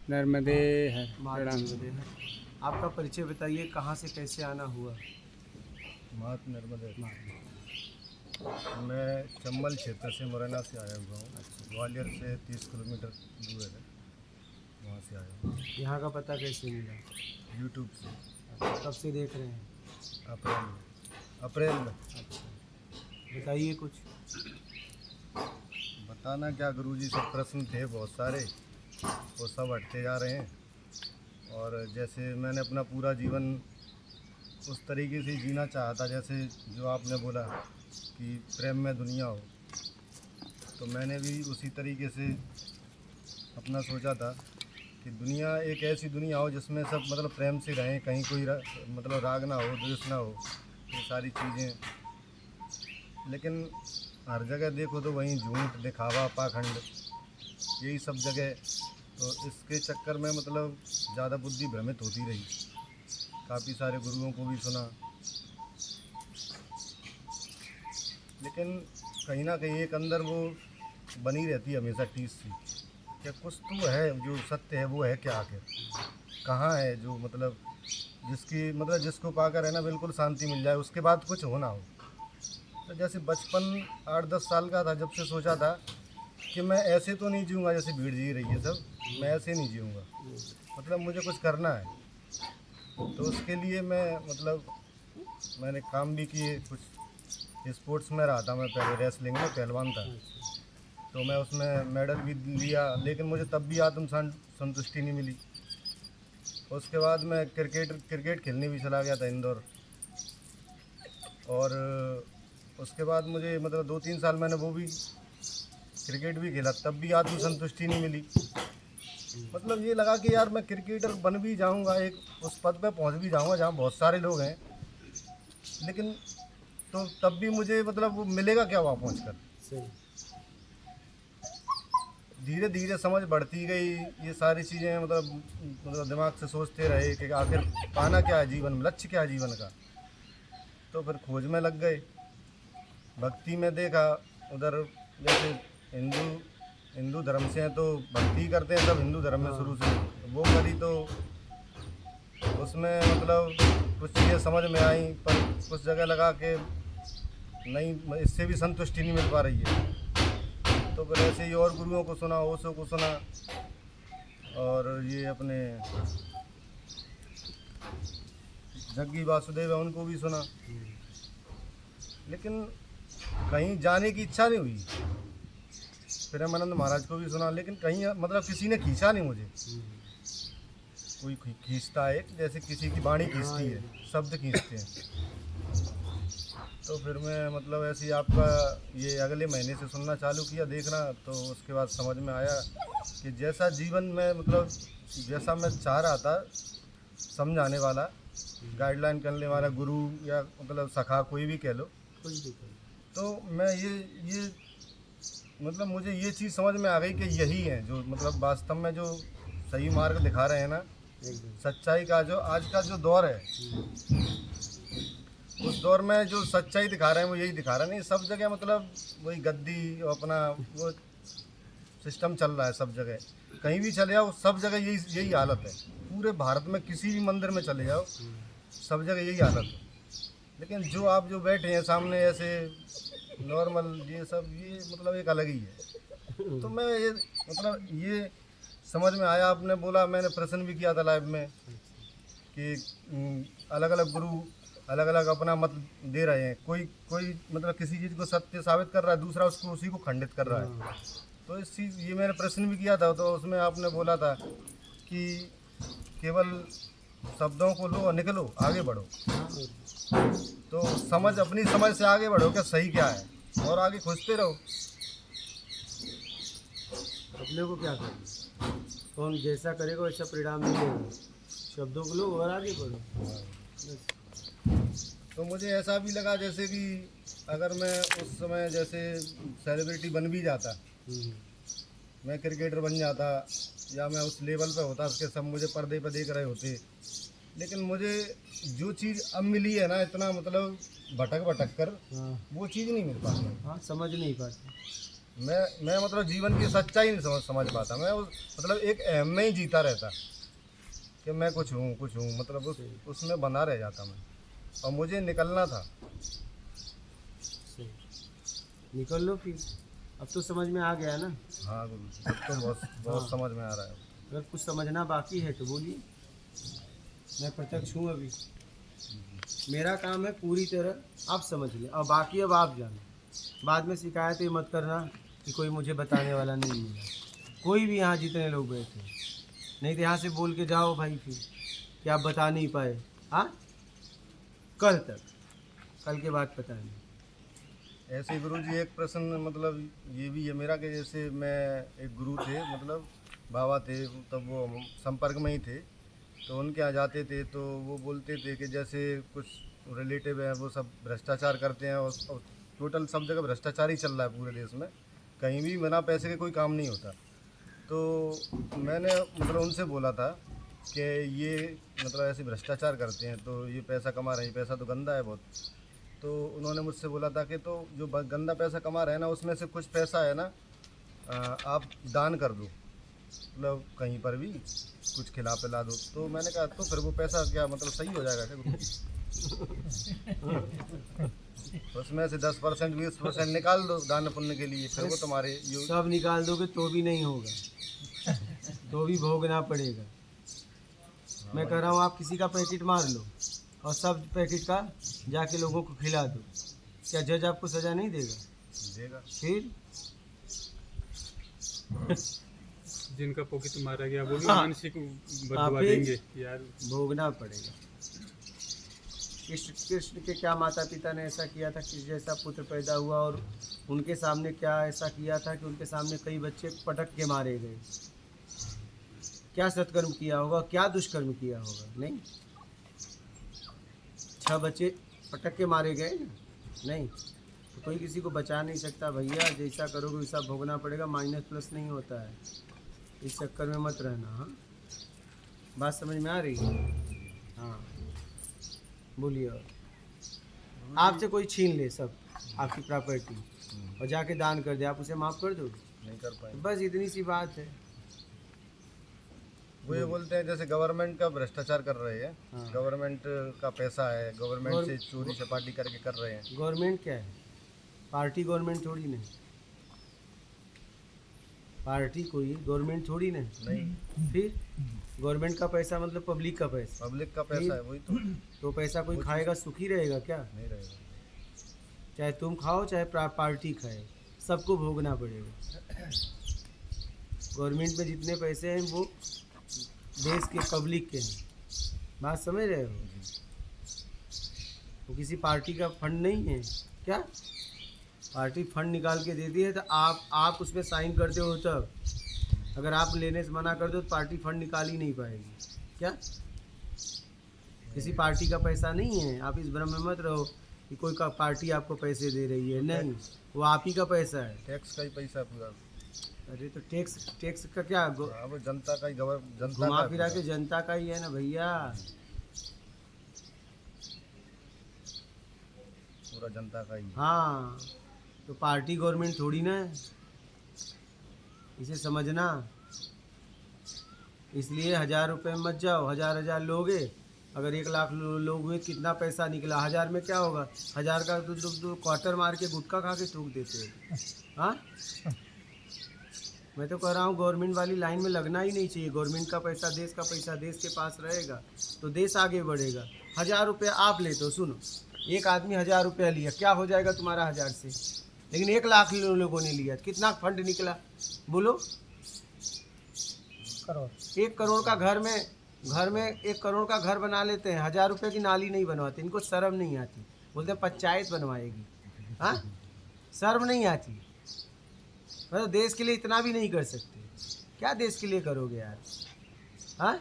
नर्मदे है माँ प्रणाम। नर्मदे है। आपका परिचय बताइए, कहाँ से कैसे आना हुआ? मात नर्मदे। माँ। मैं चंबल क्षेत्र से मुरैना से आया हुआ हूँ। अच्छा। ग्वालियर से 30 किलोमीटर दूर है, वहाँ से आया हूँ। यहाँ का पता कैसे मिला? यूट्यूब से। अच्छा, कब से देख रहे हैं? अप्रैल में। अच्छा, बताइए कुछ। बताना क्या गुरुजी, सब प्रश्न थे बहुत सारे, वो सब हटते जा रहे हैं। और जैसे मैंने अपना पूरा जीवन उस तरीके से जीना चाहा था, जैसे जो आपने बोला कि प्रेम में दुनिया हो, तो मैंने भी उसी तरीके से अपना सोचा था कि दुनिया एक ऐसी दुनिया हो जिसमें सब मतलब प्रेम से रहें, कहीं कोई मतलब राग ना हो, द्वेष ना हो, ये सारी चीज़ें। लेकिन हर जगह देखो तो वहीं झूठ, दिखावा, पाखंड, यही सब जगह। तो इसके चक्कर में मतलब ज़्यादा बुद्धि भ्रमित होती रही। काफ़ी सारे गुरुओं को भी सुना, लेकिन कहीं ना कहीं एक अंदर वो बनी रहती है हमेशा टीस सी, क्या कुछ तो है जो सत्य है, वो है क्या आखिर, कहाँ है जो मतलब जिसकी मतलब जिसको पाकर है ना बिल्कुल शांति मिल जाए, उसके बाद कुछ होना हो। तो जैसे बचपन 8-10 साल का था जब से सोचा था कि मैं ऐसे तो नहीं जीऊँगा जैसे भीड़ जी रही है सब, मैं ऐसे नहीं जीऊँगा, मतलब मुझे कुछ करना है। तो उसके लिए मैं मतलब मैंने काम भी किए, कुछ स्पोर्ट्स में रहा था मैं पहले, रेसलिंग में पहलवान था। तो मैं उसमें मेडल भी लिया, लेकिन मुझे तब भी आत्म संतुष्टि नहीं मिली। उसके बाद मैं क्रिकेट खेलने भी चला गया था इंदौर। और उसके बाद मुझे मतलब 2-3 साल मैंने वो भी क्रिकेट भी खेला, तब भी आत्म संतुष्टि नहीं मिली। मतलब ये लगा कि यार मैं क्रिकेटर बन भी जाऊंगा, एक उस पद पे पहुंच भी जाऊंगा जहां बहुत सारे लोग हैं, लेकिन तो तब भी मुझे मतलब वो मिलेगा क्या वहाँ पहुँच कर। सही। धीरे धीरे समझ बढ़ती गई, ये सारी चीज़ें मतलब दिमाग से सोचते रहे कि आखिर पाना क्या है जीवन में, लक्ष्य क्या है जीवन का। तो फिर खोज में लग गए, भक्ति में देखा उधर। जैसे हिंदू हिंदू धर्म से हैं तो भक्ति करते हैं सब हिंदू धर्म में शुरू से, तो वो करी तो उसमें मतलब कुछ चीज़ें समझ में आई, पर कुछ जगह लगा कि नहीं, इससे भी संतुष्टि नहीं मिल पा रही है। तो फिर ऐसे ही और गुरुओं को सुना, ओशो को सुना, और ये अपने जग्गी वासुदेव है उनको भी सुना, लेकिन कहीं जाने की इच्छा नहीं हुई। प्रेमानंद महाराज को भी सुना, लेकिन कहीं मतलब किसी ने खींचा नहीं मुझे। कोई खींचता है जैसे किसी की वाणी खींचती है, शब्द खींचते हैं। तो फिर मैं मतलब ऐसे ही आपका ये अगले महीने से सुनना चालू किया, देखना, तो उसके बाद समझ में आया कि जैसा जीवन में मतलब जैसा मैं चाह रहा था, समझाने वाला, गाइडलाइन करने वाला गुरु या मतलब सखा कोई भी कह लो, कुछ भी करो। तो मैं ये मतलब मुझे ये चीज़ समझ में आ गई कि यही है जो मतलब वास्तव में जो सही मार्ग दिखा रहे हैं ना, एकदम। सच्चाई का जो आज का जो दौर है, उस दौर में जो सच्चाई दिखा रहे हैं वो यही दिखा रहे हैं। नहीं सब जगह मतलब वही गद्दी अपना वो सिस्टम चल रहा है सब जगह, कहीं भी चले जाओ सब जगह यही यही हालत है। पूरे भारत में किसी भी मंदिर में चले जाओ सब जगह यही हालत है। लेकिन जो आप जो बैठे हैं सामने ऐसे नॉर्मल, ये सब ये मतलब एक अलग ही है। तो मैं ये मतलब ये समझ में आया, आपने बोला, मैंने प्रश्न भी किया था लाइव में कि अलग अलग गुरु अलग अलग अपना मत दे रहे हैं, कोई कोई मतलब किसी चीज़ को सत्य साबित कर रहा है, दूसरा उसको उसी को खंडित कर रहा है। तो इस चीज़ ये मैंने प्रश्न भी किया था, तो उसमें आपने बोला था कि केवल शब्दों को लो और निकलो, आगे बढ़ो। तो समझ अपनी समझ से आगे बढ़ो, क्या सही क्या है, और आगे खोजते रहो। अपने को क्या करना, कौन जैसा करेगा वैसा परिणाम मिलेगा। शब्दों को लो और आगे बढ़ो बस। तो मुझे ऐसा भी लगा जैसे कि अगर मैं उस समय जैसे सेलिब्रिटी बन भी जाता, मैं क्रिकेटर बन जाता, या मैं उस लेवल पे होता उसके सब मुझे पर्दे पे देख रहे होते, लेकिन मुझे जो चीज़ अब मिली है ना, इतना मतलब भटक भटक कर, हाँ वो चीज़ नहीं मिल पाती। हाँ, समझ नहीं पाते। मैं मतलब जीवन की सच्चाई नहीं समझ पाता। मैं मतलब एक अहम में ही जीता रहता कि मैं कुछ हूँ मतलब उसमें बना रह जाता मैं, और मुझे निकलना था। सही। निकल लो फिर, अब तो समझ में आ गया ना। हाँ गुरु जी, अब तो बहुत हाँ। समझ में आ रहा है। अगर कुछ समझना बाकी है तो बोलिए, मैं प्रत्यक्ष हूँ अभी। मेरा काम है पूरी तरह आप समझ लें, और बाकी अब आप जानो। बाद में शिकायत ही मत करना कि कोई मुझे बताने वाला नहीं मिला। कोई भी यहाँ जितने लोग बैठे, नहीं तो यहाँ से बोल के जाओ भाई फिर कि आप बता नहीं पाए। हाँ, कल तक, कल के बाद पता नहीं। ऐसे ही गुरु जी एक प्रश्न मतलब ये भी है मेरा कि जैसे मैं एक गुरु थे, मतलब बाबा थे, तब वो हम संपर्क में ही थे, तो उनके यहाँ जाते थे तो वो बोलते थे कि जैसे कुछ रिलेटिव हैं वो सब भ्रष्टाचार करते हैं, और टोटल सब जगह भ्रष्टाचार ही चल रहा है पूरे देश में, कहीं भी बिना पैसे के कोई काम नहीं होता। तो मैंने मतलब उनसे बोला था कि ये मतलब ऐसे भ्रष्टाचार करते हैं तो ये पैसा कमा रहे हैं, पैसा तो गंदा है बहुत। तो उन्होंने मुझसे बोला था कि तो जो गंदा पैसा कमा रहे हैं ना, उसमें से कुछ पैसा है ना, आप दान कर दो, मतलब कहीं पर भी कुछ खिला पिला दो। तो मैंने कहा तो फिर वो पैसा क्या मतलब सही हो जाएगा क्या गुरु? उसमें से 10% 20% निकाल दो दान पुण्य के लिए, फिर वो तुम्हारे सब निकाल दोगे तो भी नहीं होगा, तो भी भोगना पड़ेगा। मैं कह रहा हूँ आप किसी का पैकेट मार लो और सब पैकेट का जाके लोगों को खिला दो, क्या जज आपको सजा नहीं देगा? फिर जिनका पॉकेट मारा गया वो भी हाँ। मानसिक बददुआ फिर देंगे कि यार भोगना पड़ेगा। कृष्ण के क्या माता पिता ने ऐसा किया था कि जैसा पुत्र पैदा हुआ, और उनके सामने क्या ऐसा किया था कि उनके सामने कई बच्चे पटक के मारे गए। क्या सत्कर्म किया होगा, क्या दुष्कर्म किया होगा? नहीं, 6 बच्चे पटक के मारे गए ना? नहीं, तो कोई किसी को बचा नहीं सकता भैया। जैसा करोगे वैसा भोगना पड़ेगा, माइनस प्लस नहीं होता है। इस चक्कर में मत रहना। हाँ, बात समझ में आ रही है? हाँ, बोलिए। और आपसे कोई छीन ले सब आपकी प्रॉपर्टी और जाके दान कर दे, आप उसे माफ़ कर दो? नहीं कर पाएंगे। बस इतनी सी बात है। वो ये बोलते हैं जैसे गवर्नमेंट का भ्रष्टाचार कर रहे हैं, हाँ। गवर्नमेंट का पैसा है, गवर्नमेंट से चोरी चपाटी करके कर रहे हैं। गवर्नमेंट क्या है? पार्टी गवर्नमेंट थोड़ी नहीं। पार्टी कोई गवर्नमेंट थोड़ी नहीं। फिर गवर्नमेंट का पैसा मतलब पब्लिक का पैसा। पब्लिक का पैसा है, वही तो पैसा कोई खाएगा सुखी रहेगा क्या? नहीं रहेगा। चाहे तुम खाओ चाहे पार्टी खाए, सबको भोगना पड़ेगा। गवर्नमेंट में जितने पैसे हैं वो देश के पब्लिक के हैं। बात समझ रहे हो? वो किसी पार्टी का फंड नहीं है क्या? पार्टी फंड निकाल के देती है तो आप उसमें साइन करते हो तब। अगर आप लेने से मना कर दो तो पार्टी फंड निकाल ही नहीं पाएगी क्या? किसी पार्टी का पैसा नहीं है। आप इस भ्रम में मत रहो कि कोई का पार्टी आपको पैसे दे रही है। नहीं, वो आप ही का पैसा है। टैक्स का ही पैसा है पूरा। अरे तो टैक्स का क्या? वो जनता का ही जनता घुमा का फिरा के जनता का ही है ना भैया। पूरा जनता का ही। हाँ, तो पार्टी गवर्नमेंट थोड़ी ना है, इसे समझना। इसलिए 1000 रुपये में मत जाओ। 1000 लोगे, अगर 1 लाख लोग हुए कितना पैसा निकला? 1000 में क्या होगा? 1000 का दो क्वार्टर मार के गुटखा खा के थूक देते हो। हाँ, मैं तो कह रहा हूँ गवर्नमेंट वाली लाइन में लगना ही नहीं चाहिए। गवर्नमेंट का पैसा, देश का पैसा देश के पास रहेगा तो देश आगे बढ़ेगा। 1000 रुपये आप लेते हो, सुनो, एक आदमी 1000 रुपया लिया, क्या हो जाएगा तुम्हारा 1000 से? लेकिन 1 लाख लोगों ने लिया, कितना फंड निकला बोलो? करोड़। 1 करोड़ का घर में 1 करोड़ का घर बना लेते हैं, 1000 रुपये की नाली नहीं बनवाते। इनको शर्म नहीं आती, बोलते हैं पंचायत बनवाएगी। हाँ, शर्म नहीं आती। मतलब देश के लिए इतना भी नहीं कर सकते क्या? देश के लिए करोगे यार? हाँ,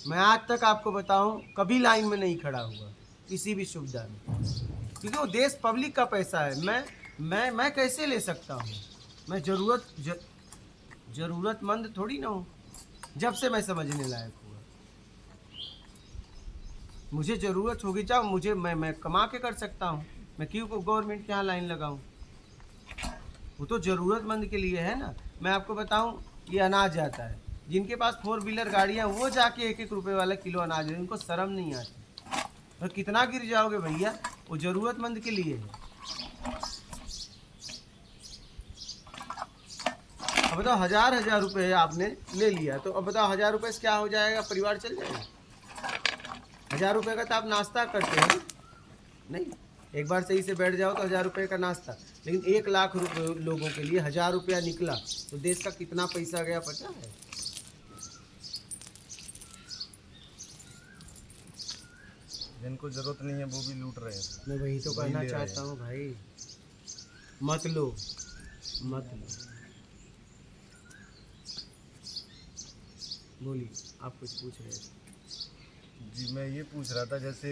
मैं आज तक आपको बताऊं कभी लाइन में नहीं खड़ा हुआ किसी भी सुविधा में, क्योंकि वो देश पब्लिक का पैसा है। मैं कैसे ले सकता हूँ? मैं ज़रूरतमंद थोड़ी ना हूँ। जब से मैं समझने लायक हुआ, मुझे ज़रूरत होगी जब मुझे मैं कमा के कर सकता हूँ। मैं क्यों गवर्नमेंट के यहाँ लाइन लगाऊँ? वो तो ज़रूरतमंद के लिए है ना। मैं आपको बताऊं, ये अनाज जाता है, जिनके पास 4 व्हीलर गाड़ियाँ, वो जाके 1-1 रुपए वाला किलो अनाज है, उनको शर्म नहीं आती। तो कितना गिर जाओगे भैया, वो ज़रूरतमंद के लिए है। अब बताओ, 1000 रुपए आपने ले लिया, तो अब बताओ 1000 रुपए से क्या हो जाएगा, परिवार चल जाएगा? 1000 रुपए का तो आप नाश्ता करते हैं नहीं, एक बार सही से बैठ जाओ तो 1000 रुपए का नाश्ता। लेकिन 1 लाख रुपए लोगों के लिए 1000 रुपया निकला, तो देश का कितना पैसा गया पता है? जिनको जरूरत नहीं है वो भी लूट रहे हैं। मैं वही तो वही कहना ले रहे चाहता हूँ भाई, मत लो, मत लो। बोलिए, आप कुछ पूछ रहे थे। जी मैं ये पूछ रहा था, जैसे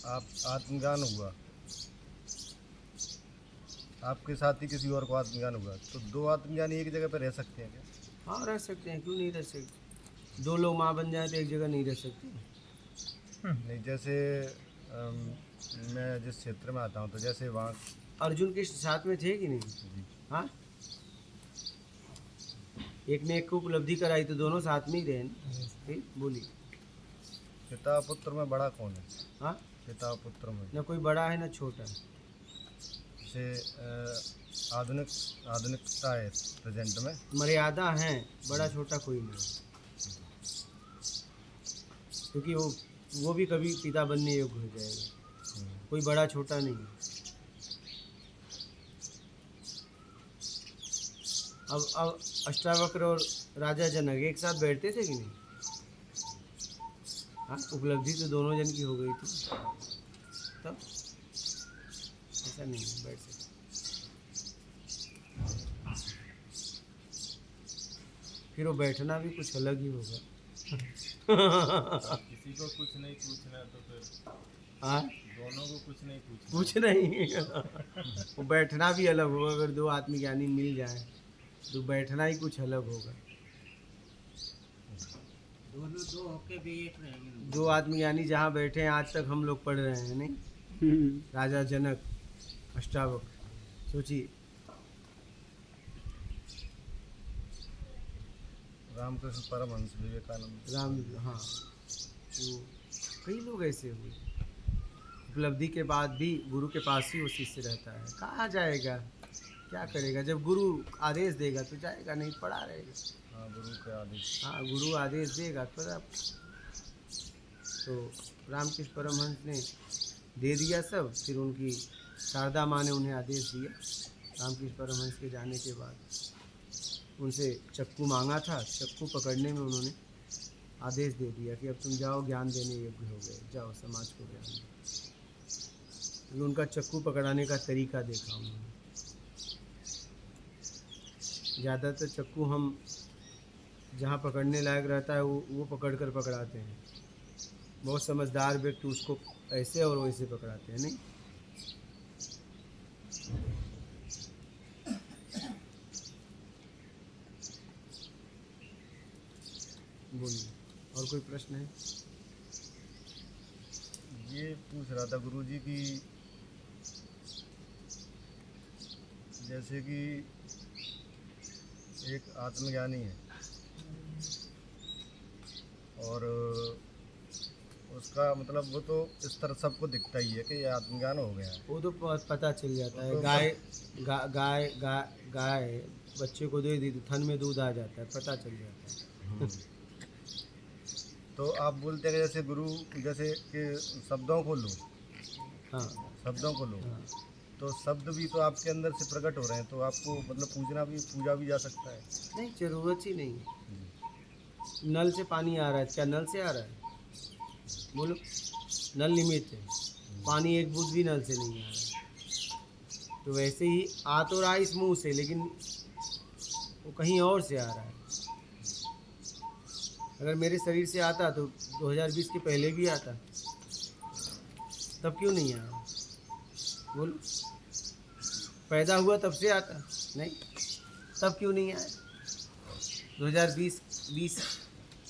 आप आत्मज्ञान हुआ, आपके साथ ही किसी और को आत्मज्ञान हुआ, तो 2 आत्मज्ञानी एक जगह पर रह सकते हैं क्या? हाँ, रह सकते हैं, क्यों नहीं रह सकते? 2 लोग माँ बन जाए तो एक जगह नहीं रह सकते। नहीं, जैसे मैं जिस क्षेत्र में आता हूँ, तो जैसे वहाँ अर्जुन के साथ में थे कि नहीं? जी हाँ, एक ने एक को उपलब्धि कराई तो दोनों साथ में ही रहे ना। ठीक, बोलिए। पिता पुत्र में बड़ा कौन है? हाँ, पिता पुत्र में ना कोई बड़ा है ना छोटा है। जैसे आधुनिकता है प्रेजेंट में, मर्यादा है, बड़ा छोटा कोई नहीं, क्योंकि वो भी कभी पिता बनने योग्य हो जाएगा। कोई बड़ा छोटा नहीं है। अब अष्टावक्र और राजा जनक एक साथ बैठते थे कि नहीं? हाँ, उपलब्धि तो दोनों जन की हो गई थी, तब ऐसा नहीं है, बैठ सकते। फिर वो बैठना भी कुछ अलग ही होगा। किसी को कुछ नहीं पूछना तो फिर हाँ, दोनों को कुछ नहीं पूछना। कुछ नहीं। वो बैठना भी अलग होगा। अगर 2 आत्मज्ञानी मिल जाए तो बैठना ही कुछ अलग होगा। दोनों 2 होके भी एक रहेंगे। 2 आत्मज्ञानी जहाँ बैठे हैं, आज तक हम लोग पढ़ रहे हैं नहीं, राजा जनक, अष्टावक्र, सोचिए। रामकृष्ण परमहंस, विवेकानंद, राम, हाँ, वो कई लोग ऐसे हुए। उपलब्धि के बाद भी गुरु के पास ही वो शिष्य रहता है। कहाँ जाएगा, क्या करेगा? जब गुरु आदेश देगा तो जाएगा, नहीं पड़ा रहेगा। हाँ गुरु के आदेश। हाँ, गुरु आदेश देगा तो आप। तो रामकृष्ण परमहंस ने दे दिया सब, फिर उनकी शारदा माँ ने उन्हें आदेश दिया। रामकृष्ण परमहंस के जाने के बाद उनसे चक्कू मांगा था, चक्कू पकड़ने में उन्होंने आदेश दे दिया कि अब तुम जाओ, ज्ञान देने योग्य हो गए, जाओ समाज को ज्ञान दो। उनका चक्कू पकड़ाने का तरीका देखा उन्होंने। ज़्यादातर चक्कू हम जहाँ पकड़ने लायक रहता है वो पकड़ कर पकड़ाते हैं। बहुत समझदार व्यक्ति उसको ऐसे और वैसे पकड़ाते हैं, नहीं? बोलिए, और कोई प्रश्न है? ये पूछ रहा था गुरुजी की, जैसे कि एक आत्मज्ञानी है और उसका मतलब वो तो इस तरह सबको दिखता ही है कि ये आत्मज्ञान हो गया है। वो तो पता चल जाता है। तो गाय बच्चे को दे दी तो थन में दूध आ जाता है, पता चल जाता है। तो आप बोलते हैं कि जैसे गुरु, जैसे कि शब्दों को लो, हाँ, शब्दों को लो, हाँ। तो शब्द भी तो आपके अंदर से प्रकट हो रहे हैं, तो आपको मतलब पूजा भी जा सकता है। नहीं, जरूरत ही नहीं है। नल से पानी आ रहा है, क्या नल से आ रहा है? बोलो, नल निमित्त है, पानी एक बूंद भी नल से नहीं आ रहा है। तो वैसे ही आ तो रहा है इस मुंह से, लेकिन वो कहीं और से आ रहा है। अगर मेरे शरीर से आता तो 2020 के पहले भी आता, तब क्यों नहीं आया? बोलो, पैदा हुआ तब से आता नहीं, तब क्यों नहीं आया? 2020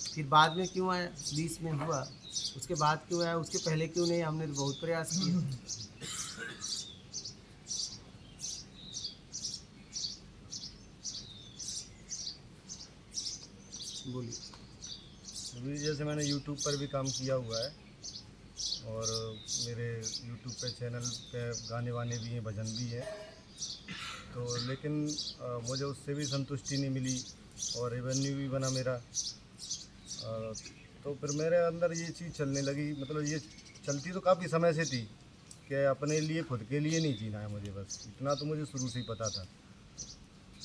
फिर बाद में क्यों आया? 20 में हुआ, उसके बाद क्यों आया? उसके पहले क्यों नहीं? हमने तो बहुत प्रयास किया। बोलिए। अभी जैसे मैंने यूट्यूब पर भी काम किया हुआ है और मेरे यूट्यूब पे चैनल पे गाने वाने भी हैं, भजन भी है, तो लेकिन मुझे उससे भी संतुष्टि नहीं मिली और रेवेन्यू भी बना मेरा। तो फिर मेरे अंदर ये चीज़ चलने लगी, मतलब ये चलती तो काफ़ी समय से थी कि अपने लिए, खुद के लिए नहीं जीना है मुझे, बस इतना तो मुझे शुरू से ही पता था।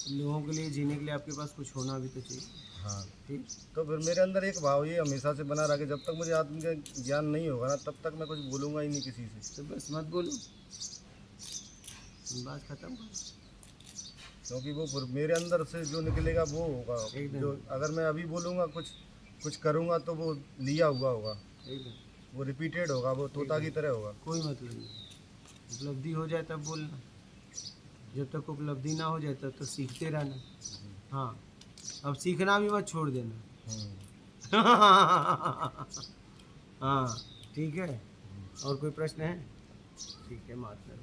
लोगों के लिए जीने के लिए आपके पास कुछ होना भी तो चाहिए। हाँ, ठीक। तो फिर मेरे अंदर एक भाव ये हमेशा से बना रहा कि जब तक मुझे आत्म का ज्ञान नहीं होगा ना, तब तक मैं कुछ बोलूँगा ही नहीं किसी से। तो बस मत बोलो, बात खत्म करो। क्योंकि वो फिर मेरे अंदर से जो निकलेगा वो होगा। एकदम। जो अगर मैं अभी बोलूँगा, कुछ करूँगा, तो वो लिया हुआ होगा, एकदम वो रिपीटेड होगा, वो तोता की तरह होगा। कोई मतलब नहीं। उपलब्धि हो जाए तब बोलना, जब तक उपलब्धि ना हो जाए तब तो सीखते रहना। हाँ, अब सीखना भी मत छोड़ देना। हाँ ठीक है। और कोई प्रश्न है? ठीक है, माता